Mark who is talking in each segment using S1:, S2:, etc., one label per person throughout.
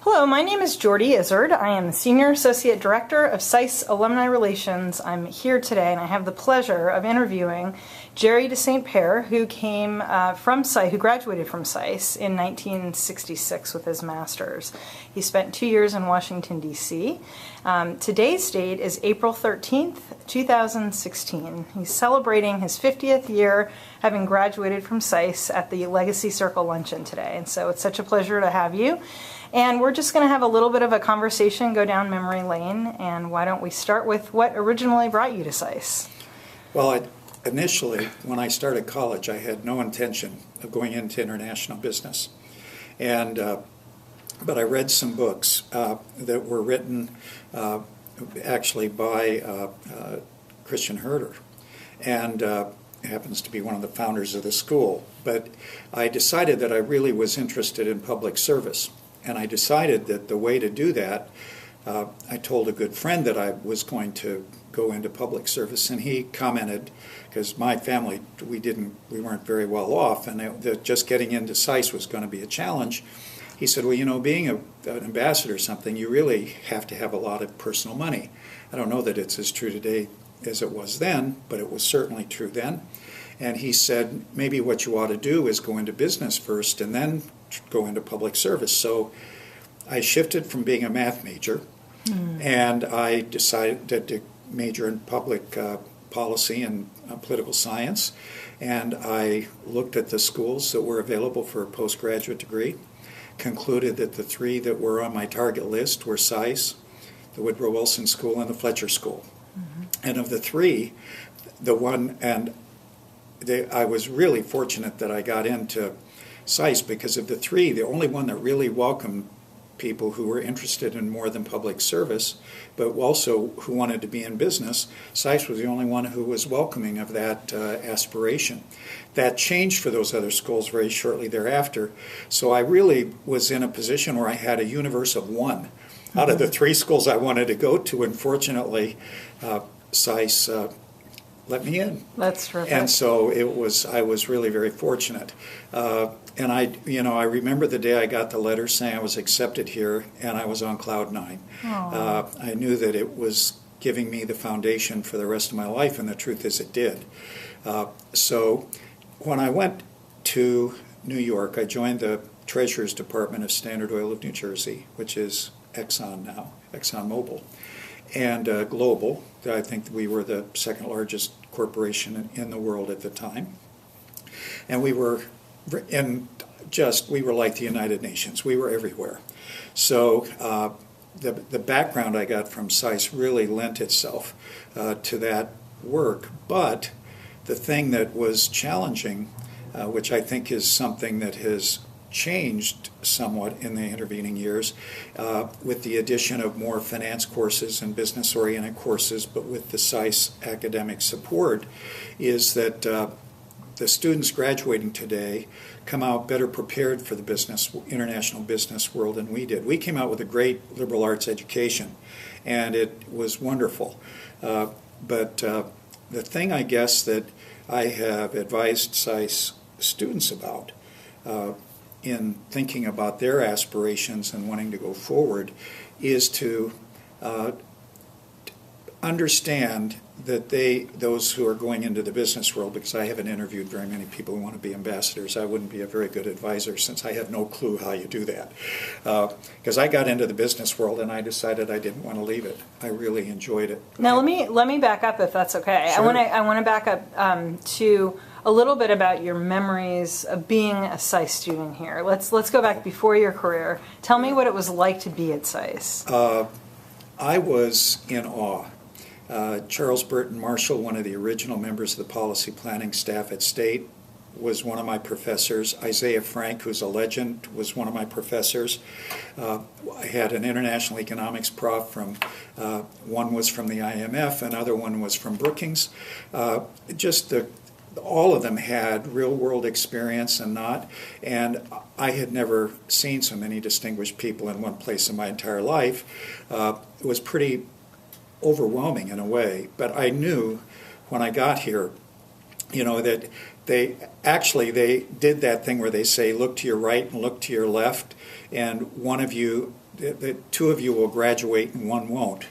S1: Hello, my name is Jordy Izzard. I am the Senior Associate Director of SAIS Alumni Relations. I'm here today and I have the pleasure of interviewing Jerry de St. Paer, who came from SAIS, who graduated from SAIS in 1966 with his master's. He spent 2 years in Washington, D.C. Today's date is April 13th, 2016. He's celebrating his 50th year having graduated from SAIS at the Legacy Circle Luncheon today. And so it's such a pleasure to have you. And we're just going to have a little bit of a conversation, go down memory lane, and why don't we start with what originally brought you to SAIS?
S2: Well, initially, when I started college, I had no intention of going into international business. But I read some books that were written actually by Christian Herder, and happens to be one of the founders of the school. But I decided that I really was interested in public service. And I decided that the way to do that, I told a good friend that I was going to go into public service, and he commented, because my family, we weren't very well off, and just getting into SAIS was going to be a challenge. He said, well, you know, being an ambassador or something, you really have to have a lot of personal money. I don't know that it's as true today as it was then, but it was certainly true then. And he said, maybe what you ought to do is go into business first and then go into public service. So I shifted from being a math major, and I decided to major in public policy and political science. And I looked at the schools that were available for a postgraduate degree, concluded that the three that were on my target list were SAIS, the Woodrow Wilson School, and the Fletcher School. And of the three, I was really fortunate that I got into SAIS, because of the three, the only one that really welcomed people who were interested in more than public service, but also who wanted to be in business, SAIS was the only one who was welcoming of that aspiration. That changed for those other schools very shortly thereafter. So I really was in a position where I had a universe of one out of the three schools I wanted to go to, and fortunately, SAIS let me in.
S1: That's terrific.
S2: And so I was really very fortunate. And I remember the day I got the letter saying I was accepted here, and I was on cloud nine. I knew that it was giving me the foundation for the rest of my life, and the truth is it did. So when I went to New York, I joined the Treasurer's Department of Standard Oil of New Jersey, which is Exxon now, ExxonMobil, and Global. I think we were the second largest corporation in the world at the time. And we were like the United Nations. We were everywhere. So the background I got from SAIS really lent itself to that work. But the thing that was challenging, which I think is something that has changed somewhat in the intervening years, with the addition of more finance courses and business-oriented courses, but with the SAIS academic support, is that the students graduating today come out better prepared for the international business world than we did. We came out with a great liberal arts education, and it was wonderful. But the thing, I guess, that I have advised SAIS students about in thinking about their aspirations and wanting to go forward is to understand that those who are going into the business world, because I haven't interviewed very many people who want to be ambassadors, I wouldn't be a very good advisor since I have no clue how you do that. Because I got into the business world and I decided I didn't want to leave it. I really enjoyed it.
S1: Now let me back up if that's okay.
S2: Sure.
S1: I want to back up to a little bit about your memories of being a SAIS student here. Let's go back before your career. Tell me what it was like to be at SAIS.
S2: I was in awe. Charles Burton Marshall, one of the original members of the policy planning staff at State, was one of my professors. Isaiah Frank, who's a legend, was one of my professors. I had an international economics prof from, one was from the IMF, another one was from Brookings. All of them had real-world experience and I had never seen so many distinguished people in one place in my entire life. It was pretty overwhelming in a way, but I knew when I got here that they did that thing where they say, look to your right and look to your left, and one of you, the two of you will graduate and one won't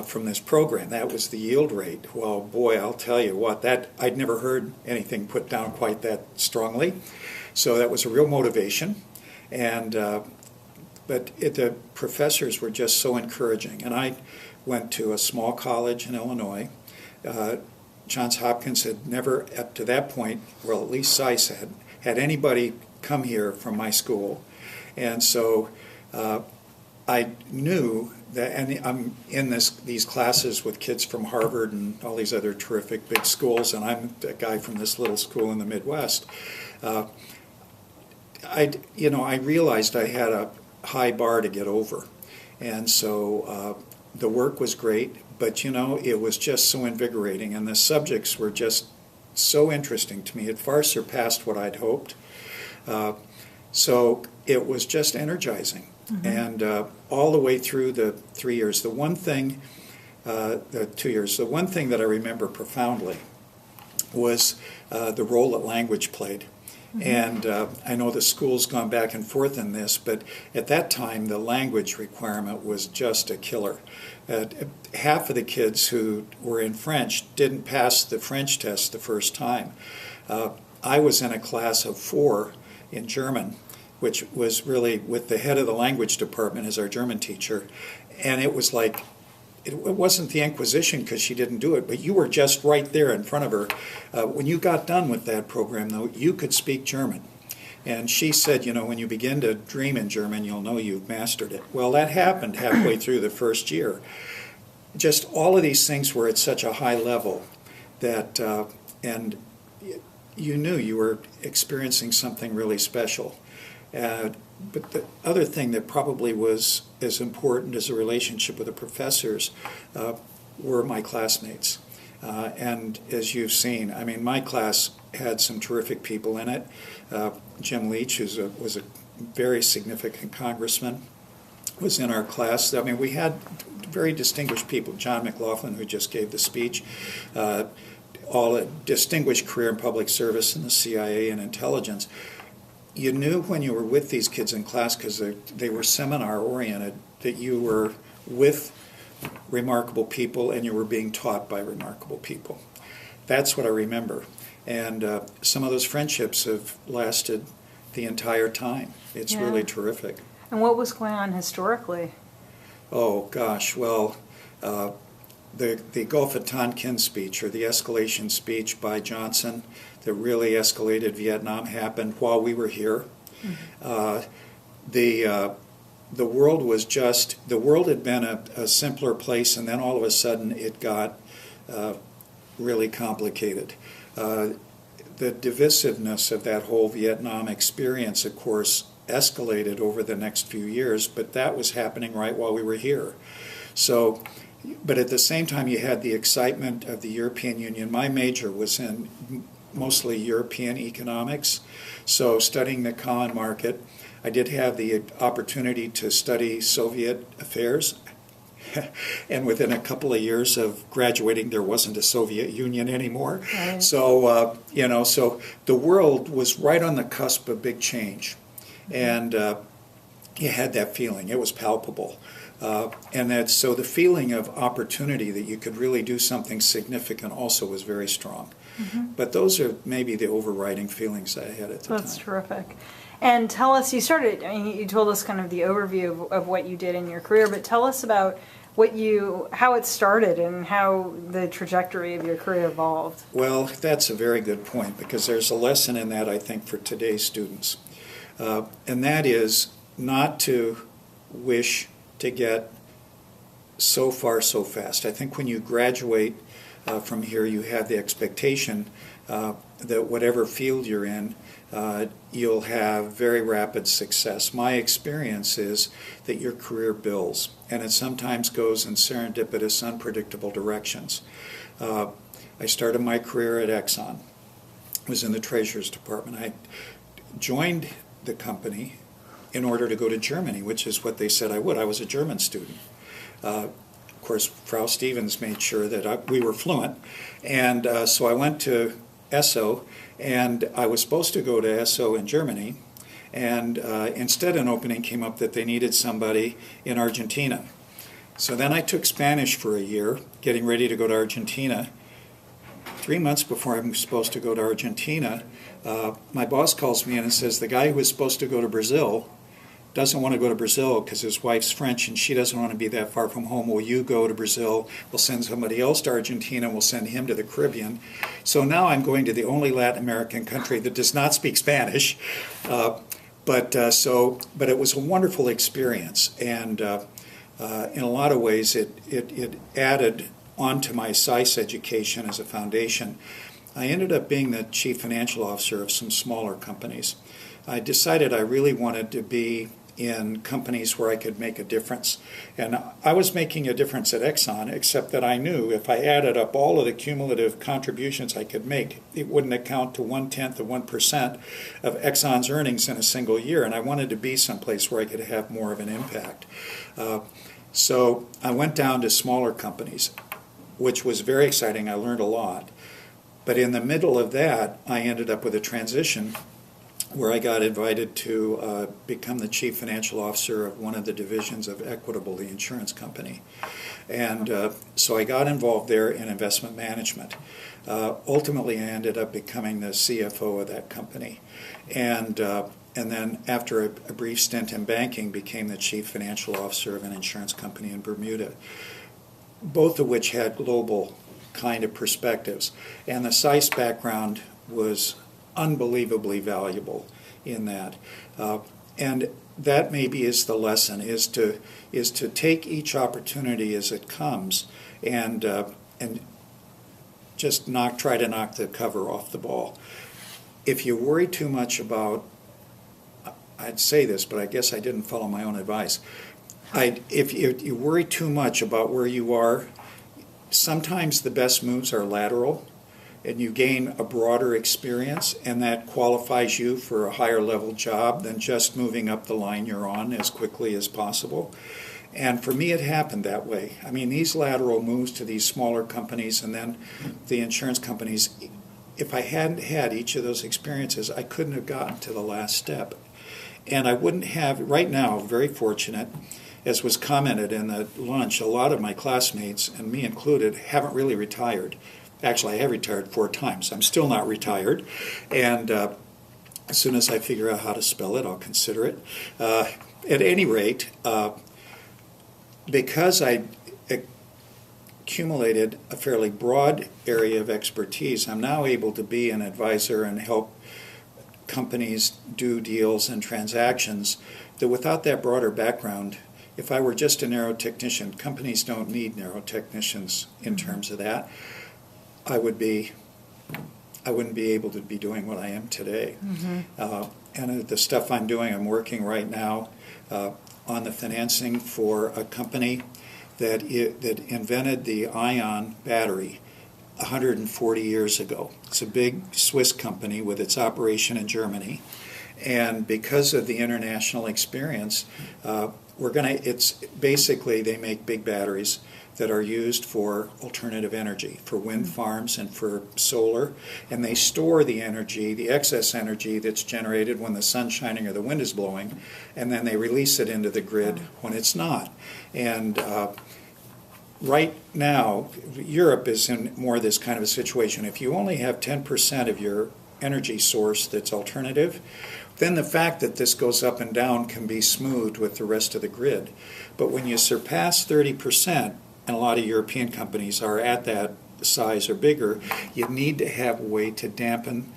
S2: from this program. That was the yield rate. Well, boy, I'll tell you what, that I'd never heard anything put down quite that strongly. So that was a real motivation, and the professors were just so encouraging. And I went to a small college in Illinois. Johns Hopkins had never, up to that point, well, at least SAIS had anybody come here from my school. And so I knew that, and I'm in these classes with kids from Harvard and all these other terrific big schools, and I'm a guy from this little school in the Midwest. I realized I had a high bar to get over. And so the work was great, but it was just so invigorating, and the subjects were just so interesting to me. It far surpassed what I'd hoped. So it was just energizing. Mm-hmm. And all the way through the 3 years, the 2 years, the one thing that I remember profoundly was the role that language played. Mm-hmm. And I know the school's gone back and forth in this, but at that time the language requirement was just a killer. Half of the kids who were in French didn't pass the French test the first time. I was in a class of 4 in German, which was really with the head of the language department as our German teacher, and it was like, it wasn't the Inquisition because she didn't do it, but you were just right there in front of her. When you got done with that program, though, you could speak German. And she said, when you begin to dream in German, you'll know you've mastered it. Well, that happened halfway through the first year. Just all of these things were at such a high level that, and you knew you were experiencing something really special. But the other thing that probably was as important as a relationship with the professors were my classmates. And as you've seen, I mean, my class had some terrific people in it. Jim Leach, who was a very significant congressman, was in our class. I mean, we had very distinguished people. John McLaughlin, who just gave the speech, all a distinguished career in public service in the CIA and intelligence. You knew when you were with these kids in class, because they were seminar-oriented, that you were with remarkable people and you were being taught by remarkable people. That's what I remember. And some of those friendships have lasted the entire time. It's really terrific.
S1: And what was going on historically?
S2: Oh, gosh. Well, the Gulf of Tonkin speech, or the escalation speech by Johnson that really escalated Vietnam, happened while we were here. Mm-hmm. The world had been a simpler place, and then all of a sudden it got really complicated. The divisiveness of that whole Vietnam experience, of course, escalated over the next few years, but that was happening right while we were here. So, but at the same time, you had the excitement of the European Union. My major was in mostly European economics, so studying the common market. I did have the opportunity to study Soviet affairs, and within a couple of years of graduating, there wasn't a Soviet Union anymore. Right. So, so the world was right on the cusp of big change, and you had that feeling. It was palpable. So the feeling of opportunity that you could really do something significant also was very strong. Mm-hmm. But those are maybe the overriding feelings I had at the time.
S1: That's terrific. And tell us, you told us kind of the overview of what you did in your career, but tell us about how it started and how the trajectory of your career evolved.
S2: Well, that's a very good point, because there's a lesson in that, I think, for today's students. And that is not to wish to get so far so fast. I think when you graduate from here, you have the expectation that whatever field you're in, you'll have very rapid success. My experience is that your career builds, and it sometimes goes in serendipitous, unpredictable directions. I started my career at Exxon. I was in the Treasurer's Department. I joined the company in order to go to Germany, which is what they said I would. I was a German student. Of course, Frau Stevens made sure that we were fluent, and so I went to ESSO, and I was supposed to go to ESSO in Germany, and instead an opening came up that they needed somebody in Argentina. So then I took Spanish for a year, getting ready to go to Argentina. 3 months before I'm supposed to go to Argentina, my boss calls me in and says, the guy who was supposed to go to Brazil doesn't want to go to Brazil because his wife's French and she doesn't want to be that far from home. Will you go to Brazil? We'll send somebody else to Argentina. We'll send him to the Caribbean. So now I'm going to the only Latin American country that does not speak Spanish. But it was a wonderful experience, and in a lot of ways it added onto my SAIS education as a foundation. I ended up being the chief financial officer of some smaller companies. I decided I really wanted to be in companies where I could make a difference. And I was making a difference at Exxon, except that I knew if I added up all of the cumulative contributions I could make, it wouldn't account to 1/10 of 1% of Exxon's earnings in a single year. And I wanted to be someplace where I could have more of an impact. So I went down to smaller companies, which was very exciting. I learned a lot. But in the middle of that, I ended up with a transition where I got invited to become the chief financial officer of one of the divisions of Equitable, the insurance company. And so I got involved there in investment management. Ultimately, I ended up becoming the CFO of that company. And then after a brief stint in banking, became the chief financial officer of an insurance company in Bermuda, both of which had global kind of perspectives. And the SAIS background was unbelievably valuable in that. And that maybe is the lesson, is to take each opportunity as it comes and just try to knock the cover off the ball. If you worry too much about, I'd say this, but I guess I didn't follow my own advice. If you worry too much about where you are, sometimes the best moves are lateral, and you gain a broader experience, and that qualifies you for a higher level job than just moving up the line you're on as quickly as possible. And for me, it happened that way. I mean, these lateral moves to these smaller companies and then the insurance companies, if I hadn't had each of those experiences, I couldn't have gotten to the last step. And I wouldn't have, right now, very fortunate, as was commented in the lunch, a lot of my classmates, and me included, haven't really retired. Actually, I have retired 4 times. I'm still not retired. And as soon as I figure out how to spell it, I'll consider it. At any rate, because I accumulated a fairly broad area of expertise, I'm now able to be an advisor and help companies do deals and transactions that without that broader background, if I were just a narrow technician, companies don't need narrow technicians in terms of that. I wouldn't be able to be doing what I am today. Mm-hmm. And the stuff I'm doing, I'm working right now on the financing for a company that invented the ion battery 140 years ago. It's a big Swiss company with its operation in Germany. And because of the international experience, it's basically they make big batteries that are used for alternative energy, for wind farms and for solar, and they store the energy, the excess energy that's generated when the sun's shining or the wind is blowing, and then they release it into the grid when it's not. And right now, Europe is in more this kind of a situation. If you only have 10% of your energy source that's alternative, then the fact that this goes up and down can be smoothed with the rest of the grid. But when you surpass 30%, and a lot of European companies are at that size or bigger, you need to have a way to dampen.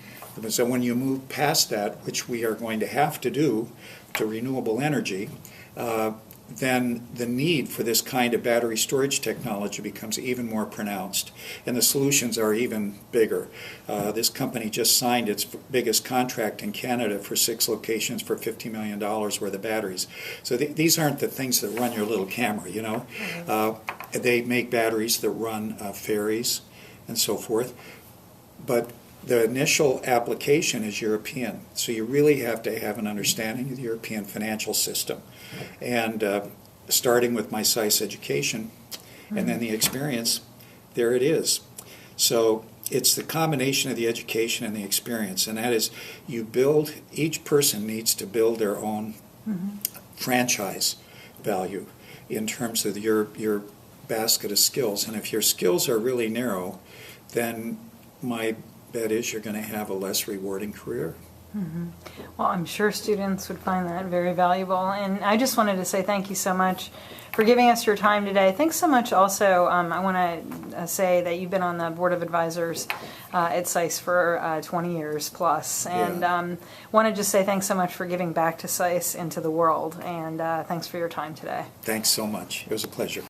S2: So when you move past that, which we are going to have to do to renewable energy, then the need for this kind of battery storage technology becomes even more pronounced, and the solutions are even bigger. This company just signed its biggest contract in Canada for 6 locations for $50 million worth of batteries. So these aren't the things that run your little camera, you know. They make batteries that run ferries and so forth, but the initial application is European, so you really have to have an understanding of the European financial system. And starting with my SAIS education and then the experience, there it is. So it's the combination of the education and the experience, and that is each person needs to build their own franchise value in terms of your basket of skills. And if your skills are really narrow, then my bet is you're going to have a less rewarding career.
S1: Well, I'm sure students would find that very valuable. And I just wanted to say thank you so much for giving us your time today. Thanks so much also. I want to say that you've been on the Board of Advisors at SAIS for 20 years plus. And want to just say thanks so much for giving back to SAIS and to the world. And thanks for your time today.
S2: Thanks so much. It was a pleasure.